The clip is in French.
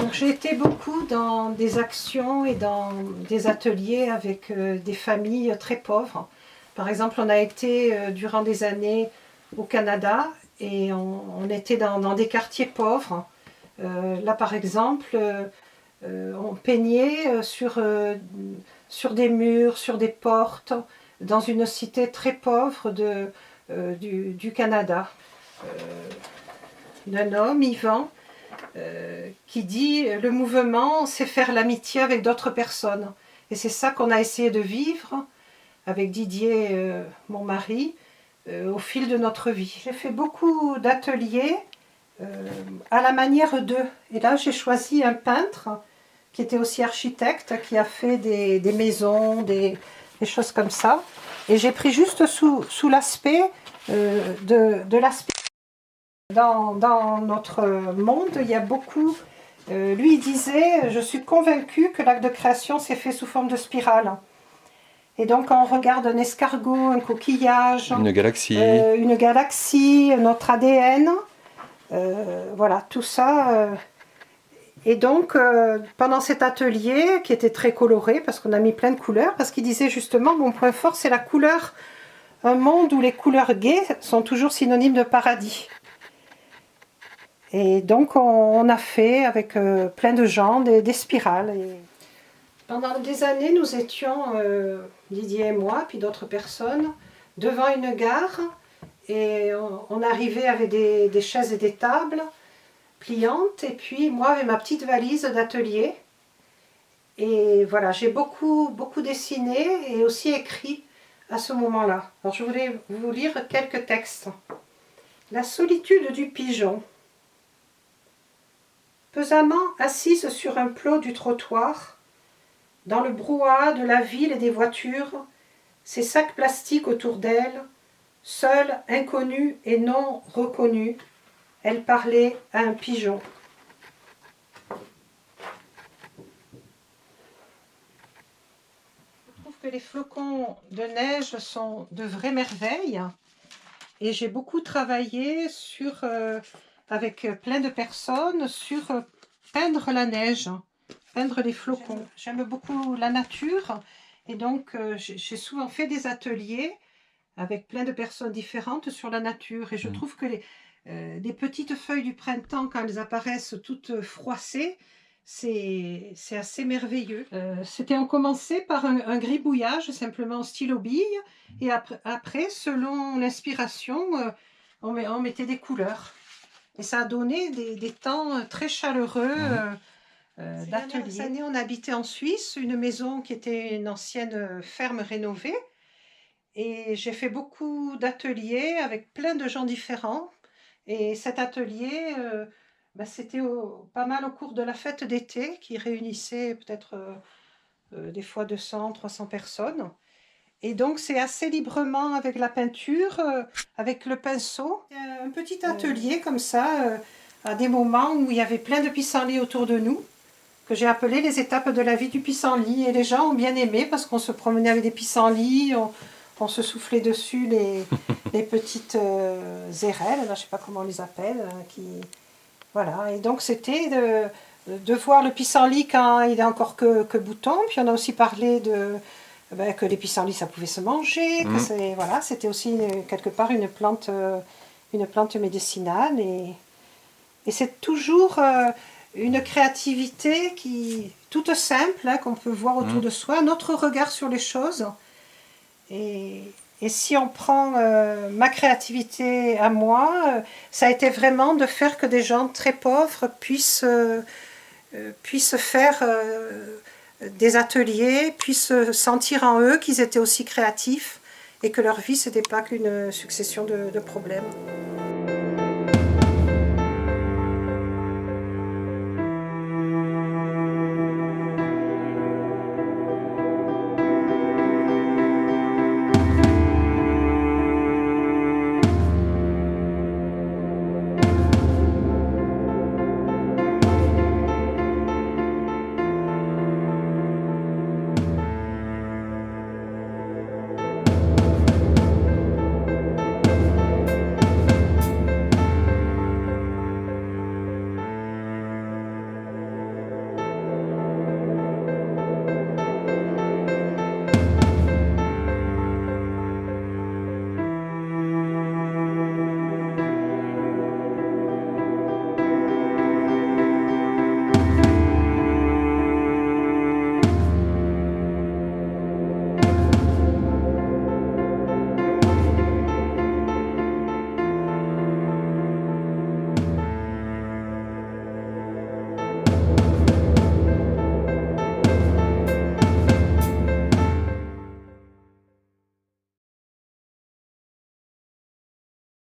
Donc j'ai été beaucoup dans des actions et dans des ateliers avec des familles très pauvres. Par exemple, on a été durant des années au Canada et on était dans des quartiers pauvres. Là par exemple, on peignait sur des murs, sur des portes, dans une cité très pauvre du Canada. D'un homme, Yvan, qui dit « le mouvement, c'est faire l'amitié avec d'autres personnes ». Et c'est ça qu'on a essayé de vivre avec Didier, mon mari, au fil de notre vie. J'ai fait beaucoup d'ateliers à la manière d'eux. Et là, j'ai choisi un peintre qui était aussi architecte, qui a fait des maisons, des choses comme ça. Et j'ai pris juste sous l'aspect de l'aspect. Dans notre monde, il y a beaucoup... lui, il disait « Je suis convaincu que l'acte de création s'est fait sous forme de spirale ». Et donc, on regarde un escargot, un coquillage, une galaxie, notre ADN, voilà, tout ça. Et donc, pendant cet atelier, qui était très coloré, parce qu'on a mis plein de couleurs, parce qu'il disait justement, mon point fort, c'est la couleur, un monde où les couleurs gaies sont toujours synonymes de paradis. Et donc, on a fait avec plein de gens des spirales. Et pendant des années, nous étions, Didier et moi, puis d'autres personnes, devant une gare. Et on arrivait avec des chaises et des tables pliantes. Et puis, moi, avec ma petite valise d'atelier. Et voilà, j'ai beaucoup dessiné et aussi écrit à ce moment-là. Alors, je voulais vous lire quelques textes. La solitude du pigeon. Pesamment assise sur un plot du trottoir, dans le brouhaha de la ville et des voitures, ses sacs plastiques autour d'elle, seule, inconnue et non reconnue, elle parlait à un pigeon. Je trouve que les flocons de neige sont de vraies merveilles et j'ai beaucoup travaillé avec plein de personnes sur peindre la neige. Peindre les flocons. J'aime beaucoup la nature et donc j'ai souvent fait des ateliers avec plein de personnes différentes sur la nature et je trouve que les petites feuilles du printemps, quand elles apparaissent toutes froissées, c'est assez merveilleux. On commençait par un gribouillage simplement en stylo bille et après selon l'inspiration, on mettait des couleurs et ça a donné des temps très chaleureux. D'atelier. Ces années, on habitait en Suisse, une maison qui était une ancienne ferme rénovée. Et j'ai fait beaucoup d'ateliers avec plein de gens différents. Et cet atelier, c'était pas mal au cours de la fête d'été qui réunissait peut-être des fois 200, 300 personnes. Et donc, c'est assez librement avec la peinture, avec le pinceau. Un petit atelier comme ça, à des moments où il y avait plein de pissenlits autour de nous, que j'ai appelé les étapes de la vie du pissenlit. Et les gens ont bien aimé parce qu'on se promenait avec des pissenlits, on se soufflait dessus les petites érelles, je ne sais pas comment on les appelle. Voilà. Et donc c'était de voir le pissenlit quand il est encore que bouton. Puis on a aussi parlé que les pissenlits ça pouvait se manger. Voilà, c'était aussi quelque part une plante médicinale. Et c'est toujours... une créativité toute simple, qu'on peut voir autour de soi, notre regard sur les choses. Et si on prend ma créativité à moi, ça a été vraiment de faire que des gens très pauvres puissent faire des ateliers, puissent sentir en eux qu'ils étaient aussi créatifs et que leur vie, ce n'était pas qu'une succession de problèmes.